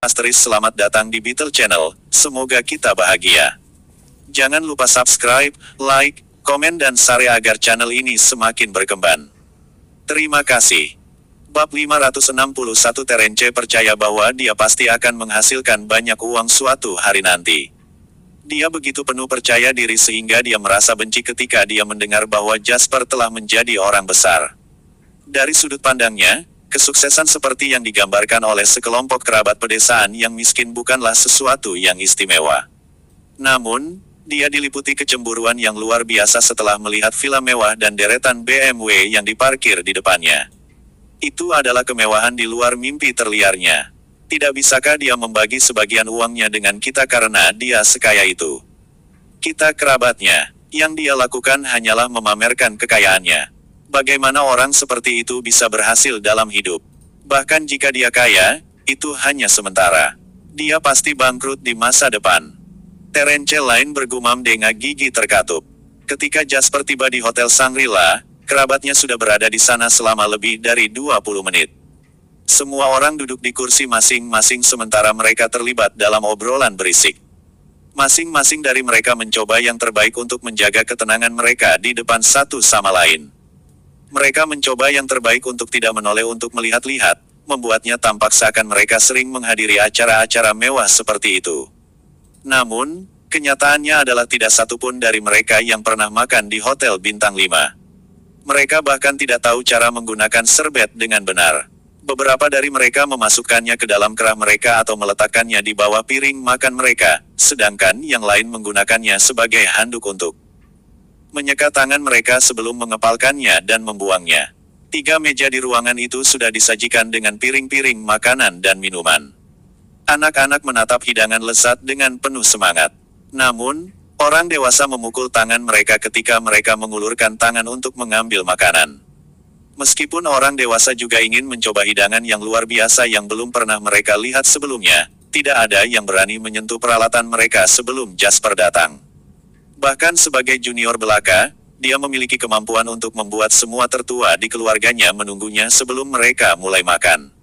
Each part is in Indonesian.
Selamat datang di Beetle Channel, semoga kita bahagia. Jangan lupa subscribe, like, komen dan share agar channel ini semakin berkembang. Terima kasih. Bab 561 Terence percaya bahwa dia pasti akan menghasilkan banyak uang suatu hari nanti. Dia begitu penuh percaya diri sehingga dia merasa benci ketika dia mendengar bahwa Jasper telah menjadi orang besar. Dari sudut pandangnya, kesuksesan seperti yang digambarkan oleh sekelompok kerabat pedesaan yang miskin bukanlah sesuatu yang istimewa. Namun, dia diliputi kecemburuan yang luar biasa setelah melihat villa mewah dan deretan BMW yang diparkir di depannya. Itu adalah kemewahan di luar mimpi terliarnya. Tidak bisakah dia membagi sebagian uangnya dengan kita karena dia sekaya itu? Kita kerabatnya. Yang dia lakukan hanyalah memamerkan kekayaannya. Bagaimana orang seperti itu bisa berhasil dalam hidup? Bahkan jika dia kaya, itu hanya sementara. Dia pasti bangkrut di masa depan. Terence lain bergumam dengan gigi terkatup. Ketika Jasper tiba di Hotel Shangri-La, kerabatnya sudah berada di sana selama lebih dari 20 menit. Semua orang duduk di kursi masing-masing sementara mereka terlibat dalam obrolan berisik. Masing-masing dari mereka mencoba yang terbaik untuk menjaga ketenangan mereka di depan satu sama lain. Mereka mencoba yang terbaik untuk tidak menoleh untuk melihat-lihat, membuatnya tampak seakan mereka sering menghadiri acara-acara mewah seperti itu. Namun, kenyataannya adalah tidak satupun dari mereka yang pernah makan di hotel bintang 5. Mereka bahkan tidak tahu cara menggunakan serbet dengan benar. Beberapa dari mereka memasukkannya ke dalam kerah mereka atau meletakkannya di bawah piring makan mereka, sedangkan yang lain menggunakannya sebagai handuk untuk menyekat tangan mereka sebelum mengepalkannya dan membuangnya. 3 meja di ruangan itu sudah disajikan dengan piring-piring makanan dan minuman. Anak-anak menatap hidangan lezat dengan penuh semangat. Namun, orang dewasa memukul tangan mereka ketika mereka mengulurkan tangan untuk mengambil makanan. Meskipun orang dewasa juga ingin mencoba hidangan yang luar biasa yang belum pernah mereka lihat sebelumnya, tidak ada yang berani menyentuh peralatan mereka sebelum Jasper datang. Bahkan sebagai junior belaka, dia memiliki kemampuan untuk membuat semua tertua di keluarganya menunggunya sebelum mereka mulai makan.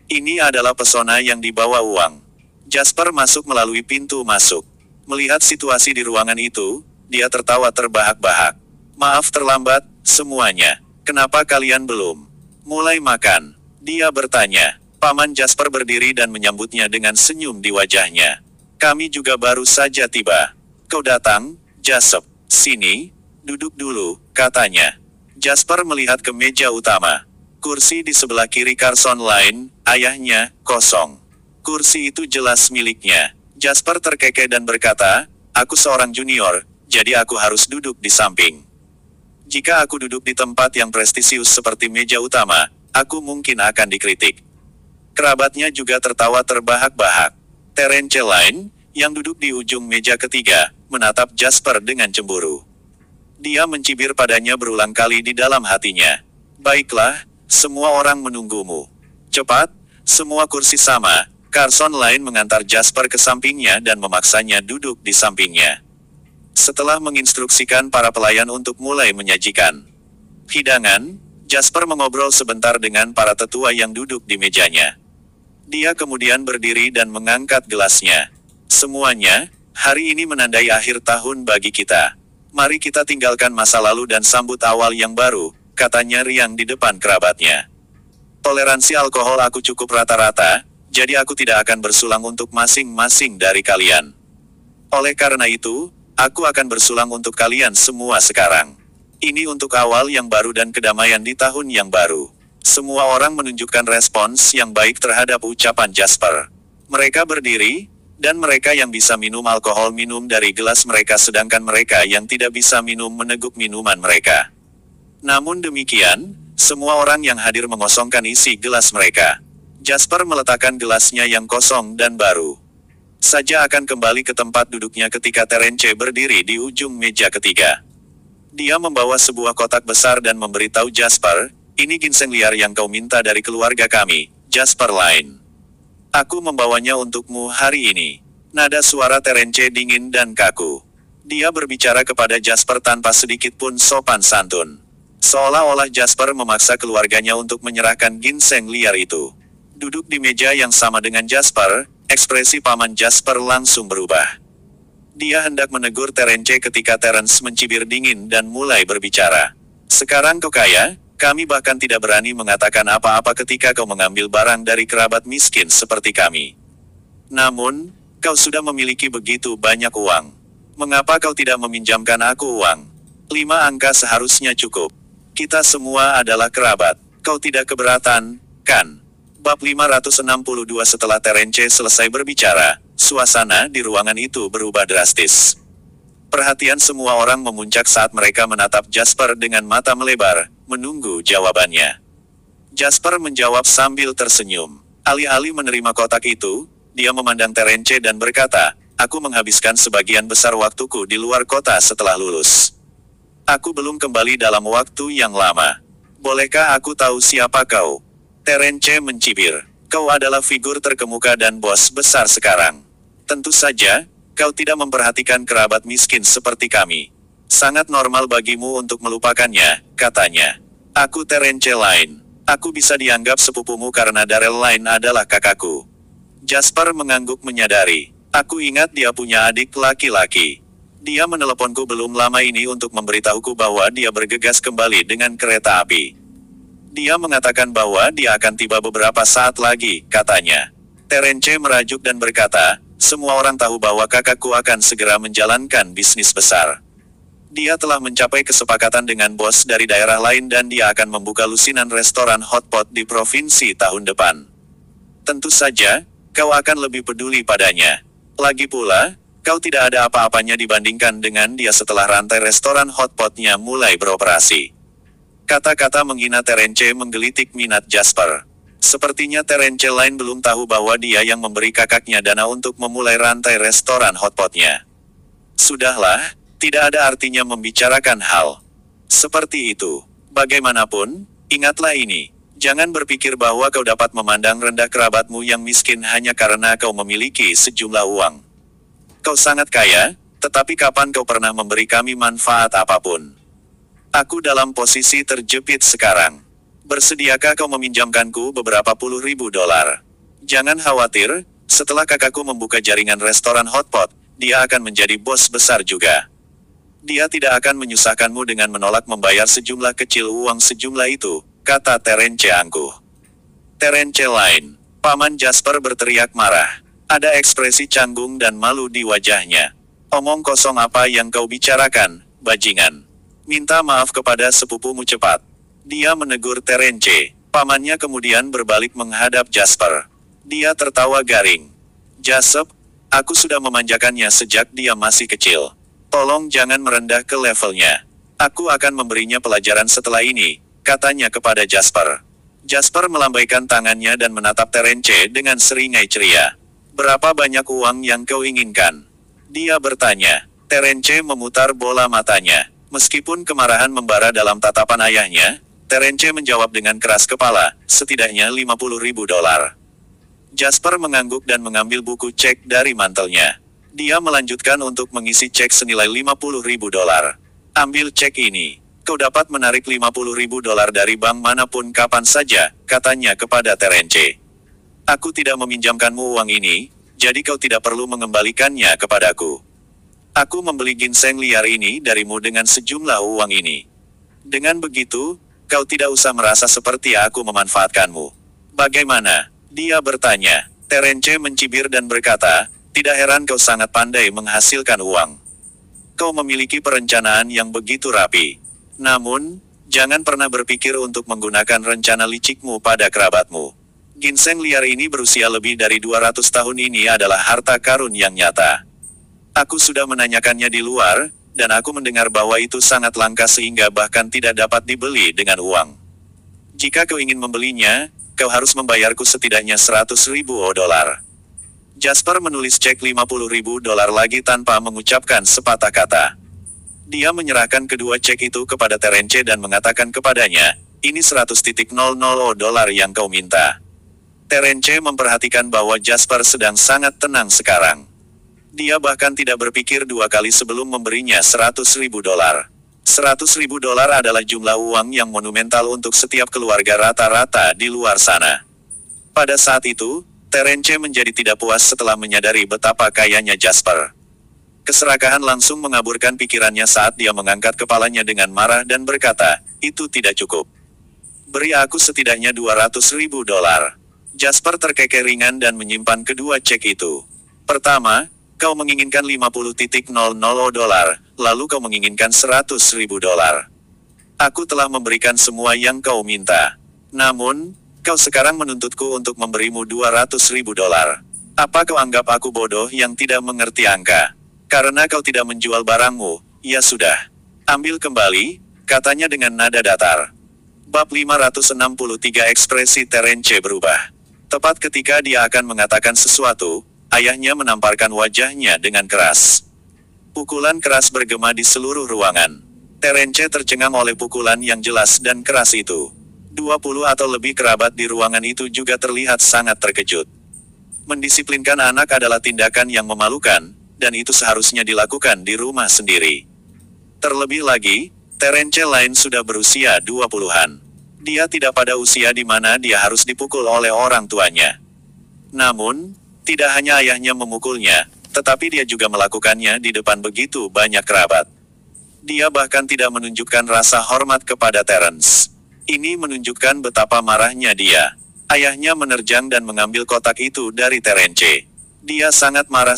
Ini adalah pesona yang dibawa uang. Jasper masuk melalui pintu masuk. Melihat situasi di ruangan itu, dia tertawa terbahak-bahak. Maaf terlambat, semuanya. Kenapa kalian belum mulai makan? Dia bertanya. Paman Jasper berdiri dan menyambutnya dengan senyum di wajahnya. Kami juga baru saja tiba. Kau datang, Jasper. Sini, duduk dulu, katanya. Jasper melihat ke meja utama. Kursi di sebelah kiri Carson Lane, ayahnya, kosong. Kursi itu jelas miliknya. Jasper terkekeh dan berkata, aku seorang junior, jadi aku harus duduk di samping. Jika aku duduk di tempat yang prestisius seperti meja utama, aku mungkin akan dikritik. Kerabatnya juga tertawa terbahak-bahak. Terence Lane, yang duduk di ujung meja ketiga, menatap Jasper dengan cemburu. Dia mencibir padanya berulang kali di dalam hatinya. Baiklah, semua orang menunggumu. Cepat, semua kursi sama. Carson Lane mengantar Jasper ke sampingnya dan memaksanya duduk di sampingnya. Setelah menginstruksikan para pelayan untuk mulai menyajikan hidangan, Jasper mengobrol sebentar dengan para tetua yang duduk di mejanya. Dia kemudian berdiri dan mengangkat gelasnya. Semuanya, hari ini menandai akhir tahun bagi kita. Mari kita tinggalkan masa lalu dan sambut awal yang baru, katanya riang di depan kerabatnya. Toleransi alkohol aku cukup rata-rata, jadi aku tidak akan bersulang untuk masing-masing dari kalian. Oleh karena itu, aku akan bersulang untuk kalian semua sekarang. Ini untuk awal yang baru dan kedamaian di tahun yang baru. Semua orang menunjukkan respons yang baik terhadap ucapan Jasper. Mereka berdiri, dan mereka yang bisa minum alkohol minum dari gelas mereka sedangkan mereka yang tidak bisa minum meneguk minuman mereka. Namun demikian, semua orang yang hadir mengosongkan isi gelas mereka. Jasper meletakkan gelasnya yang kosong dan baru saja akan kembali ke tempat duduknya ketika Terence berdiri di ujung meja ketiga. Dia membawa sebuah kotak besar dan memberitahu Jasper, ini ginseng liar yang kau minta dari keluarga kami, Jasper Lane. Aku membawanya untukmu hari ini. Nada suara Terence dingin dan kaku. Dia berbicara kepada Jasper tanpa sedikit pun sopan santun. Seolah-olah Jasper memaksa keluarganya untuk menyerahkan ginseng liar itu. Duduk di meja yang sama dengan Jasper, Ekspresi Paman Jasper langsung berubah. Dia hendak menegur Terence ketika Terence mencibir dingin dan mulai berbicara. Sekarang kau kaya, kami bahkan tidak berani mengatakan apa-apa ketika kau mengambil barang dari kerabat miskin seperti kami. Namun, kau sudah memiliki begitu banyak uang. Mengapa kau tidak meminjamkan aku uang? 5 angka seharusnya cukup. Kita semua adalah kerabat. Kau tidak keberatan, kan? Bab 562. Setelah Terence selesai berbicara, suasana di ruangan itu berubah drastis. Perhatian semua orang memuncak saat mereka menatap Jasper dengan mata melebar, menunggu jawabannya. Jasper menjawab sambil tersenyum. Alih-alih menerima kotak itu, dia memandang Terence dan berkata, "Aku menghabiskan sebagian besar waktuku di luar kota setelah lulus. Aku belum kembali dalam waktu yang lama. Bolehkah aku tahu siapa kau?" Terence mencibir. "Kau adalah figur terkemuka dan bos besar sekarang. Tentu saja, kau tidak memperhatikan kerabat miskin seperti kami. Sangat normal bagimu untuk melupakannya," katanya. "Aku Terence Lane. Aku bisa dianggap sepupumu karena Darrell Lane adalah kakakku." Jasper mengangguk menyadari. "Aku ingat dia punya adik laki-laki. Dia meneleponku belum lama ini untuk memberitahuku bahwa dia bergegas kembali dengan kereta api. Dia mengatakan bahwa dia akan tiba beberapa saat lagi," katanya. Terence merajuk dan berkata, "Semua orang tahu bahwa kakakku akan segera menjalankan bisnis besar. Dia telah mencapai kesepakatan dengan bos dari daerah lain dan dia akan membuka lusinan restoran hotpot di provinsi tahun depan. Tentu saja, kau akan lebih peduli padanya. Lagi pula, kau tidak ada apa-apanya dibandingkan dengan dia setelah rantai restoran hotpotnya mulai beroperasi." Kata-kata menghina Terence menggelitik minat Jasper. Sepertinya Terence Lane belum tahu bahwa dia yang memberi kakaknya dana untuk memulai rantai restoran hotpotnya. Sudahlah, tidak ada artinya membicarakan hal seperti itu. Bagaimanapun, ingatlah ini. Jangan berpikir bahwa kau dapat memandang rendah kerabatmu yang miskin hanya karena kau memiliki sejumlah uang. Kau sangat kaya, tetapi kapan kau pernah memberi kami manfaat apapun? Aku dalam posisi terjepit sekarang. Bersediakah kau meminjamkanku beberapa puluh ribu dolar? Jangan khawatir, setelah kakakku membuka jaringan restoran hotpot, dia akan menjadi bos besar juga. Dia tidak akan menyusahkanmu dengan menolak membayar sejumlah kecil uang sejumlah itu," kata Terence angkuh. "Terence Lane." Paman Jasper berteriak marah. Ada ekspresi canggung dan malu di wajahnya. "Omong kosong apa yang kau bicarakan, bajingan? Minta maaf kepada sepupumu cepat." Dia menegur Terence. Pamannya kemudian berbalik menghadap Jasper. Dia tertawa garing. "Jasper, aku sudah memanjakannya sejak dia masih kecil. Tolong jangan merendah ke levelnya. Aku akan memberinya pelajaran setelah ini," katanya kepada Jasper. Jasper melambaikan tangannya dan menatap Terence dengan seringai ceria. "Berapa banyak uang yang kau inginkan?" dia bertanya. Terence memutar bola matanya. Meskipun kemarahan membara dalam tatapan ayahnya, Terence menjawab dengan keras kepala, "Setidaknya 50 ribu dolar." Jasper mengangguk dan mengambil buku cek dari mantelnya. Dia melanjutkan untuk mengisi cek senilai 50 ribu dolar. "Ambil cek ini. Kau dapat menarik 50 ribu dolar dari bank manapun kapan saja," katanya kepada Terence. "Aku tidak meminjamkanmu uang ini, jadi kau tidak perlu mengembalikannya kepadaku. Aku membeli ginseng liar ini darimu dengan sejumlah uang ini. Dengan begitu, kau tidak usah merasa seperti aku memanfaatkanmu. Bagaimana?" dia bertanya. Terence mencibir dan berkata, "Tidak heran kau sangat pandai menghasilkan uang. Kau memiliki perencanaan yang begitu rapi. Namun, jangan pernah berpikir untuk menggunakan rencana licikmu pada kerabatmu. Ginseng liar ini berusia lebih dari 200 tahun ini adalah harta karun yang nyata. Aku sudah menanyakannya di luar, dan aku mendengar bahwa itu sangat langka sehingga bahkan tidak dapat dibeli dengan uang. Jika kau ingin membelinya, kau harus membayarku setidaknya 100 ribu dolar." Jasper menulis cek 50 ribu dolar lagi tanpa mengucapkan sepatah kata. Dia menyerahkan kedua cek itu kepada Terence dan mengatakan kepadanya, "Ini 100.00 dolar yang kau minta." Terence memperhatikan bahwa Jasper sedang sangat tenang sekarang. Dia bahkan tidak berpikir dua kali sebelum memberinya 100 ribu dolar. 100 ribu dolar adalah jumlah uang yang monumental untuk setiap keluarga rata-rata di luar sana. Pada saat itu, Terence menjadi tidak puas setelah menyadari betapa kayanya Jasper. Keserakahan langsung mengaburkan pikirannya saat dia mengangkat kepalanya dengan marah dan berkata, "Itu tidak cukup. Beri aku setidaknya $200.000. Jasper terkekeh ringan dan menyimpan kedua cek itu. "Pertama, kau menginginkan $50.000, lalu kau menginginkan $100.000. Aku telah memberikan semua yang kau minta. Namun, kau sekarang menuntutku untuk memberimu $200.000. Apa kau anggap aku bodoh yang tidak mengerti angka? Karena kau tidak menjual barangmu, ya sudah. Ambil kembali," katanya dengan nada datar. Bab 563 ekspresi Terence berubah. Tepat ketika dia akan mengatakan sesuatu, ayahnya menamparkan wajahnya dengan keras. Pukulan keras bergema di seluruh ruangan. Terence tercengang oleh pukulan yang jelas dan keras itu. 20 atau lebih kerabat di ruangan itu juga terlihat sangat terkejut. Mendisiplinkan anak adalah tindakan yang memalukan, dan itu seharusnya dilakukan di rumah sendiri. Terlebih lagi, Terence lain sudah berusia 20-an. Dia tidak pada usia di mana dia harus dipukul oleh orang tuanya. Namun, tidak hanya ayahnya memukulnya, tetapi dia juga melakukannya di depan begitu banyak kerabat. Dia bahkan tidak menunjukkan rasa hormat kepada Terence. Ini menunjukkan betapa marahnya dia. Ayahnya menerjang dan mengambil kotak itu dari Terence. Dia sangat marah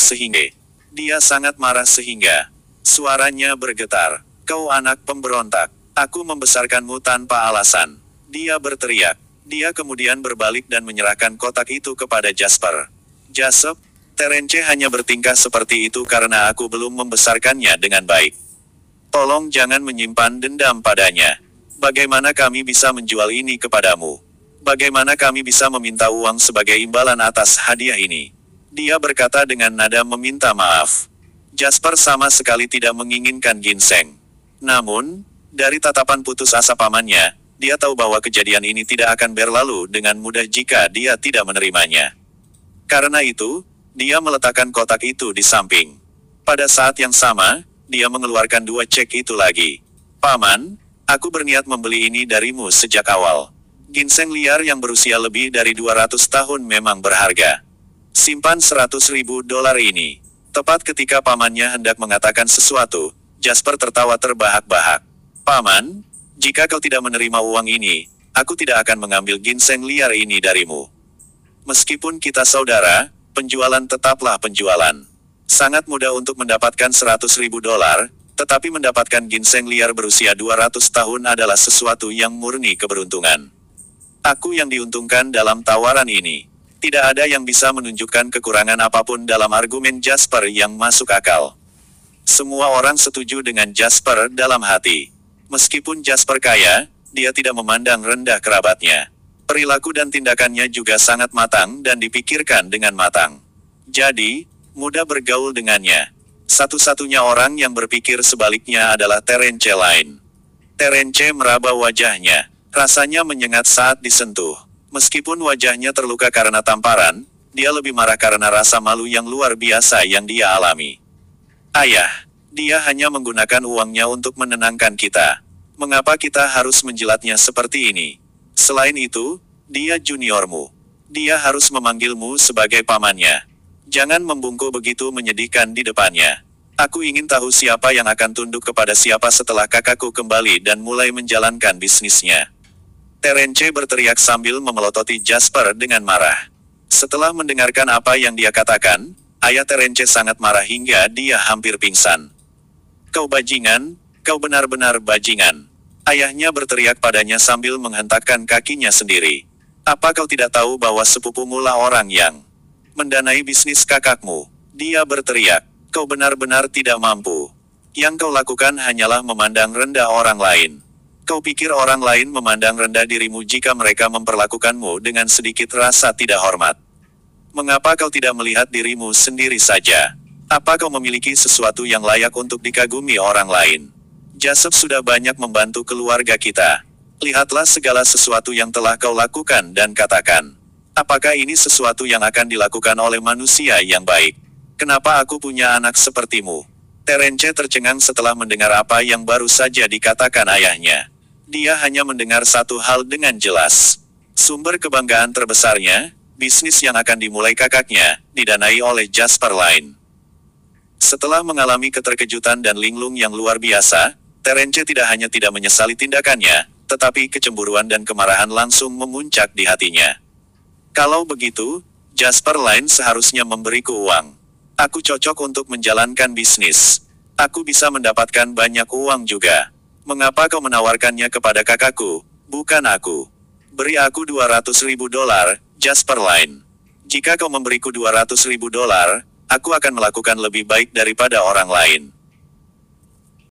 sehingga suaranya bergetar. "Kau anak pemberontak. Aku membesarkanmu tanpa alasan." Dia berteriak. Dia kemudian berbalik dan menyerahkan kotak itu kepada Jasper. "Jasper, Terence hanya bertingkah seperti itu karena aku belum membesarkannya dengan baik. Tolong jangan menyimpan dendam padanya. Bagaimana kami bisa menjual ini kepadamu? Bagaimana kami bisa meminta uang sebagai imbalan atas hadiah ini?" Dia berkata dengan nada meminta maaf. Jasper sama sekali tidak menginginkan ginseng. Namun, dari tatapan putus asa pamannya, dia tahu bahwa kejadian ini tidak akan berlalu dengan mudah jika dia tidak menerimanya. Karena itu, dia meletakkan kotak itu di samping. Pada saat yang sama, dia mengeluarkan 2 cek itu lagi. "Paman, aku berniat membeli ini darimu sejak awal. Ginseng liar yang berusia lebih dari 200 tahun memang berharga. Simpan $100.000 ini." Tepat ketika pamannya hendak mengatakan sesuatu, Jasper tertawa terbahak-bahak. "Paman, jika kau tidak menerima uang ini, aku tidak akan mengambil ginseng liar ini darimu. Meskipun kita saudara, penjualan tetaplah penjualan. Sangat mudah untuk mendapatkan $100.000, tetapi mendapatkan ginseng liar berusia 200 tahun adalah sesuatu yang murni keberuntungan. Aku yang diuntungkan dalam tawaran ini. Tidak ada yang bisa menunjukkan kekurangan apapun dalam argumen Jasper yang masuk akal." Semua orang setuju dengan Jasper dalam hati. Meskipun Jasper kaya, dia tidak memandang rendah kerabatnya. Perilaku dan tindakannya juga sangat matang dan dipikirkan dengan matang. Jadi, mudah bergaul dengannya. Satu-satunya orang yang berpikir sebaliknya adalah Terence lain. Terence meraba wajahnya. Rasanya menyengat saat disentuh. Meskipun wajahnya terluka karena tamparan, dia lebih marah karena rasa malu yang luar biasa yang dia alami. "Ayah, dia hanya menggunakan uangnya untuk menenangkan kita. Mengapa kita harus menjilatnya seperti ini? Selain itu, dia juniormu. Dia harus memanggilmu sebagai pamannya. Jangan membungkuk begitu menyedihkan di depannya. Aku ingin tahu siapa yang akan tunduk kepada siapa setelah kakakku kembali dan mulai menjalankan bisnisnya." Terence berteriak sambil memelototi Jasper dengan marah. Setelah mendengarkan apa yang dia katakan, ayah Terence sangat marah hingga dia hampir pingsan. "Kau bajingan, kau benar-benar bajingan." Ayahnya berteriak padanya sambil menghentakkan kakinya sendiri. "Apa kau tidak tahu bahwa sepupumu lah orang yang mendanai bisnis kakakmu?" Dia berteriak. "Kau benar-benar tidak mampu. Yang kau lakukan hanyalah memandang rendah orang lain. Kau pikir orang lain memandang rendah dirimu jika mereka memperlakukanmu dengan sedikit rasa tidak hormat. Mengapa kau tidak melihat dirimu sendiri saja? Apa kau memiliki sesuatu yang layak untuk dikagumi orang lain? Jasper sudah banyak membantu keluarga kita. Lihatlah segala sesuatu yang telah kau lakukan dan katakan. Apakah ini sesuatu yang akan dilakukan oleh manusia yang baik? Kenapa aku punya anak sepertimu?" Terence tercengang setelah mendengar apa yang baru saja dikatakan ayahnya. Dia hanya mendengar satu hal dengan jelas. Sumber kebanggaan terbesarnya, bisnis yang akan dimulai kakaknya, didanai oleh Jasper Line. Setelah mengalami keterkejutan dan linglung yang luar biasa, Terence tidak hanya tidak menyesali tindakannya, tetapi kecemburuan dan kemarahan langsung memuncak di hatinya. Kalau begitu, Jasper Line seharusnya memberiku uang. Aku cocok untuk menjalankan bisnis. Aku bisa mendapatkan banyak uang juga. Mengapa kau menawarkannya kepada kakakku, bukan aku? Beri aku $200.000, Jasper Line. Jika kau memberiku $200.000, aku akan melakukan lebih baik daripada orang lain.